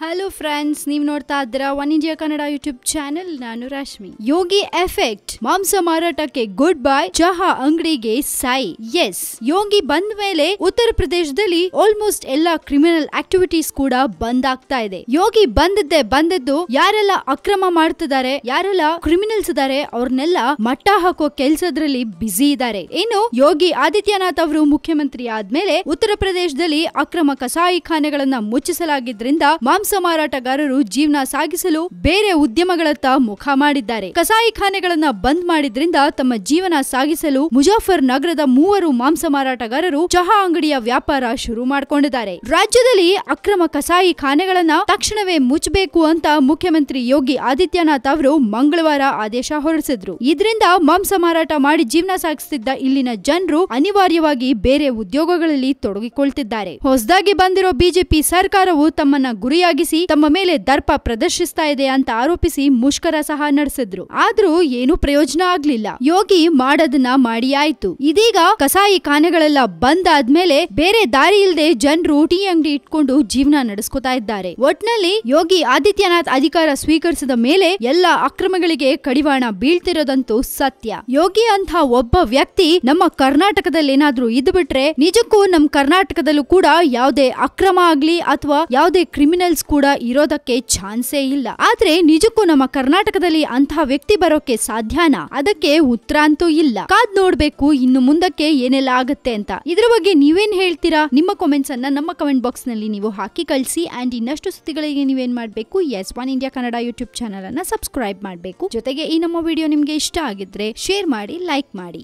Hello friends, ನೀವು ನೋಡ್ತಾ ಇದ್ದೀರಾ one India Kannada YouTube channel. ನಾನು ರಶ್ಮಿ. ಯೋಗಿ ಎಫೆಕ್ಟ್, ಮಾಂಸ ಮಾರಾಟಕ್ಕೆ ಗುಡ್ ಬೈ, ಚಹಾ ಅಂಗಡಿಗೆ ಸೈ. ಎಸ್, ಯೋಗಿ ಬಂದ ಮೇಲೆ ಉತ್ತರ ಪ್ರದೇಶದಲ್ಲಿ ಆಲ್ಮೋಸ್ಟ್ ಎಲ್ಲಾ ಕ್ರಿಮಿನಲ್ ಆಕ್ಟಿವಿಟೀಸ್ ಕೂಡ ಬಂದ್ ಆಗ್ತಾ ಇದೆ. ಯೋಗಿ ಬಂದದ್ದು ಯಾರೆಲ್ಲ ಅಕ್ರಮ ಮಾಡ್ತಿದ್ದಾರೆ, ಯಾರೆಲ್ಲ ಕ್ರಿಮಿನಲ್ಸ್ ಇದಾರೆ ಅವ್ರನ್ನೆಲ್ಲ ಮಟ್ಟ ಹಾಕೋ ಕೆಲ್ಸದ್ರಲ್ಲಿ ಬಿಸಿ ಇದ್ದಾರೆ. ಇನ್ನು ಯೋಗಿ ಆದಿತ್ಯನಾಥ್ ಅವರು ಮುಖ್ಯಮಂತ್ರಿ ಆದ್ಮೇಲೆ ಉತ್ತರ ಪ್ರದೇಶದಲ್ಲಿ ಅಕ್ರಮ ಕಸಾಯಿಖಾನೆಗಳನ್ನ ಮುಚ್ಚಿಸಲಾಗಿದ್ರಿಂದ ಮಾಂಸ ಮಾರಾಟಗಾರರು ಜೀವನ ಸಾಗಿಸಲು ಬೇರೆ ಉದ್ಯಮಗಳತ್ತ ಮುಖ ಮಾಡಿದ್ದಾರೆ. ಕಸಾಯಿಖಾನೆಗಳನ್ನ ಬಂದ್ ಮಾಡಿದ್ರಿಂದ ತಮ್ಮ ಜೀವನ ಸಾಗಿಸಲು ಮುಜಾಫರ್ ನಗರದ 3 ಮಾಂಸ ಮಾರಾಟಗಾರರು ಚಹಾ ಅಂಗಡಿಯ ವ್ಯಾಪಾರ ಶುರು ಮಾಡಿಕೊಂಡಿದ್ದಾರೆ. ರಾಜ್ಯದಲ್ಲಿ ಅಕ್ರಮ ಕಸಾಯಿಖಾನೆಗಳನ್ನ ತಕ್ಷಣವೇ ಮುಚ್ಚಬೇಕು ಅಂತ ಮುಖ್ಯಮಂತ್ರಿ ಯೋಗಿ ಆದಿತ್ಯನಾಥ್ ಅವರು ಮಂಗಳವಾರ ಆದೇಶ ಹೊರಡಿಸಿದ್ರು. ಇದರಿಂದ ಮಾಂಸ ಮಾರಾಟ ಮಾಡಿ ಜೀವನ ಸಾಗಿಸುತ್ತಿದ್ದ ಇಲ್ಲಿನ ಜನರು ಅನಿವಾರ್ಯವಾಗಿ ಬೇರೆ ಉದ್ಯೋಗಗಳಲ್ಲಿ ತೊಡಗಿಕೊಳ್ತಿದ್ದಾರೆ. ಹೊಸದಾಗಿ ಬಂದಿರೋ ಬಿಜೆಪಿ ಸರ್ಕಾರವು ತಮ್ಮನ್ನ ಗುರಿಯಾಗಿಸಿ ತಮ್ಮ ಮೇಲೆ ದರ್ಪ ಪ್ರದರ್ಶಿಸ್ತಾ ಇದೆ ಅಂತ ಆರೋಪಿಸಿ ಮುಷ್ಕರ ಸಹ ನಡೆಸಿದ್ರು. ಆದ್ರೂ ಏನು ಪ್ರಯೋಜನ ಆಗ್ಲಿಲ್ಲ. ಯೋಗಿ ಮಾಡೋದನ್ನ ಮಾಡಿ ಆಯ್ತು. ಇದೀಗ ಕಸಾಯಿ ಖಾನೆಗಳೆಲ್ಲ ಬಂದ್ ಆದ್ಮೇಲೆ ಬೇರೆ ದಾರಿ ಇಲ್ಲದೆ ಜನರು ಟೀ ಅಂಗಡಿ ಇಟ್ಕೊಂಡು ಜೀವನ ನಡೆಸ್ಕೊತಾ ಇದ್ದಾರೆ. ಒಟ್ನಲ್ಲಿ ಯೋಗಿ ಆದಿತ್ಯನಾಥ್ ಅಧಿಕಾರ ಸ್ವೀಕರಿಸಿದ ಮೇಲೆ ಎಲ್ಲಾ ಅಕ್ರಮಗಳಿಗೆ ಕಡಿವಾಣ ಬೀಳ್ತಿರೋದಂತೂ ಸತ್ಯ. ಯೋಗಿ ಅಂತ ಒಬ್ಬ ವ್ಯಕ್ತಿ ನಮ್ಮ ಕರ್ನಾಟಕದಲ್ಲಿ ಏನಾದ್ರೂ ಇದ್ದು ಬಿಟ್ರೆ ನಿಜಕ್ಕೂ ನಮ್ ಕರ್ನಾಟಕದಲ್ಲೂ ಕೂಡ ಯಾವುದೇ ಅಕ್ರಮ ಆಗ್ಲಿ ಅಥವಾ ಯಾವುದೇ ಕ್ರಿಮಿನಲ್ಸ್ ಕೂಡ ಇರೋದಕ್ಕೆ ಚಾನ್ಸೇ ಇಲ್ಲ. ಆದ್ರೆ ನಿಜಕ್ಕೂ ನಮ್ಮ ಕರ್ನಾಟಕದಲ್ಲಿ ಅಂತಹ ವ್ಯಕ್ತಿ ಬರೋಕೆ ಸಾಧ್ಯನಾ? ಅದಕ್ಕೆ ಉತ್ತರ ಅಂತೂ ಇಲ್ಲ. ಕಾದ್ ನೋಡ್ಬೇಕು ಇನ್ನು ಮುಂದಕ್ಕೆ ಏನೆಲ್ಲ ಆಗತ್ತೆ ಅಂತ. ಇದ್ರ ಬಗ್ಗೆ ನೀವೇನ್ ಹೇಳ್ತೀರಾ? ನಿಮ್ಮ ಕಾಮೆಂಟ್ಸ್ ಅನ್ನ ನಮ್ಮ ಕಮೆಂಟ್ ಬಾಕ್ಸ್ ನಲ್ಲಿ ನೀವು ಹಾಕಿ ಕಳಿಸಿ. ಅಂಡ್ ಇನ್ನಷ್ಟು ಸುದ್ದಿಗಳಿಗೆ ನೀವೇನ್ ಮಾಡ್ಬೇಕು, yes one India Kannada YouTube channel ಅನ್ನ ಸಬ್ಸ್ಕ್ರೈಬ್ ಮಾಡ್ಬೇಕು. ಜೊತೆಗೆ ಈ ನಮ್ಮ ವಿಡಿಯೋ ನಿಮ್ಗೆ ಇಷ್ಟ ಆಗಿದ್ರೆ ಶೇರ್ ಮಾಡಿ, ಲೈಕ್ ಮಾಡಿ.